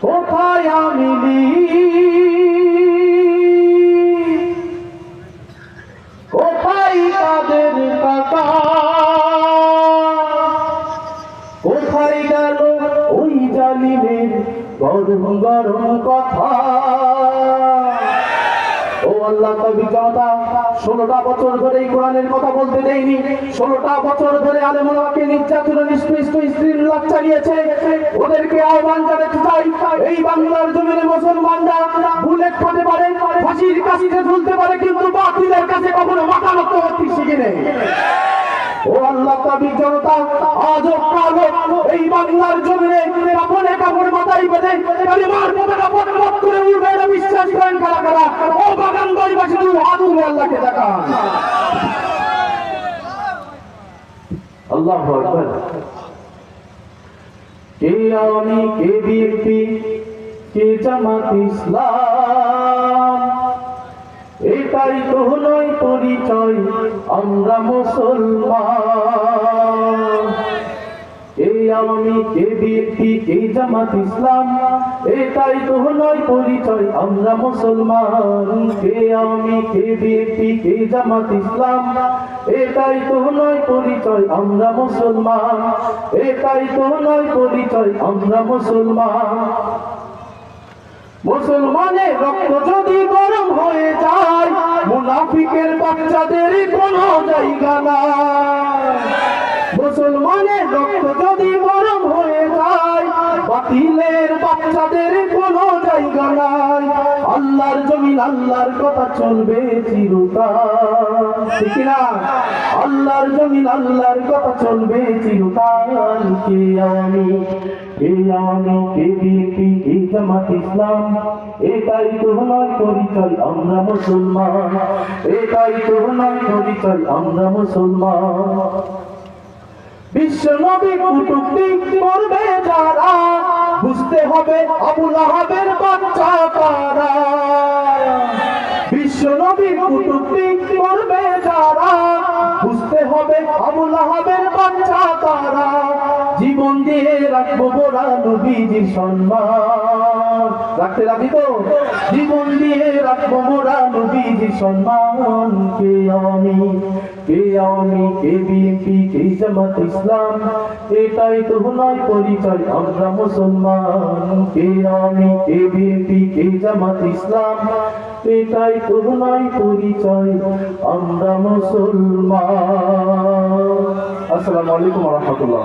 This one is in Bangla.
কোথায় আমি কোথায় তাদের টাকা, কোথায় গেল ওই জালিমের গরম গরম কথা। ও আল্লাহ, তবে জনতা 16টা বছর ধরে এই কোরআনের কথা বলতে দেয়নি। 16টা বছর ধরে আলেম ওলামাকে নির্যাতন নিষ্পৃষ্ট স্ত্রীর লাভ চালিয়েছে। ওদেরকে আহ্বান জানাতে চাই, এই বাংলার জমিনে মুসলমানরা বুলেট খেতে পারে, ফাঁসির কাছে ঝুলতে পারে, কিন্তু বাতিলের কাছে কখনো মাথা নত করতে শিখে নেই। ও আল্লাহ, তবে জনতা আজ কালো এই বাংলার জমিনে কাপড়ে কাপড় মাথায় বেঁধে কালিমার পতাকা পথ করে উঠবে, এটা বিশ্বাস করেন কারা কারা? ও বাগানবাড়িবাসী, তুমি হাত তুলে আল্লাহকে দেখান। আল্লাহু আকবার। কে আওয়ামী, কে বিএনপি, কে জামাত ইসলাম, এটাই তো নয় পরিচয়, আমরা মুসলমান। কে আওয়ামী, কে বিএনপি, কে জামাত ইসলাম, এটাই তো নয় পরিচয়, আমরা মুসলমান। কে আওয়ামী, কে বিএনপি, কে জামাত ইসলাম, এটাই তো নয় পরিচয়, আমরা মুসলমান। এটাই তো নয় পরিচয়, আমরা মুসলমান। মুসলমানের রক্ত যদি গরম হয়ে যায়, মুনাফিকের বাচ্চাদের কোনো জায়গা নাই। মুসলমানের রক্ত যদি গরম হয়ে যায়, বাতিলের বাচ্চাদের কোনো জায়গা নাই। আল্লাহর জমিন আল্লাহর কথা চলবে চিরকাল, ঠিক না? আল্লাহর জমিন আল্লাহর কথা চলবে চিরকাল। কে আওয়ামী, কে আওয়ামী, কে বিএনপি, কে জামাত ইসলাম, এটাই তো নয় পরিচয়, আমরা মুসলমান। এটাই তো নয় পরিচয়, আমরা মুসলমান। বিশ্ব নবী কুটুক্তি করবে যারা, বুঝতে হবে আবু লাহাবের বাচ্চা কারা। বিশ্ব নবী কুটুক্তি করবে যারা, বুঝতে হবে আবু লাহাবের বাচ্চা কারা। জীবন দিয়ে রাখবো মোরা নবীজির সম্মান, রাখতে রাখি তো? জীবন দিয়ে রাখবো মোরা নবীজির সম্মান। কে আওয়ামী, কে আওয়ামী, কে বিএনপি, কে জামাত ইসলাম, এটাই তো নয় পরিচয়, আমরা মুসলমান। কে আওয়ামী, কে বিএনপি, কে জামাত ইসলাম, এটাই তো নয় পরিচয়, আমরা মুসলমান। আসসালামু আলাইকুম ওয়া রাহমাতুল্লাহ।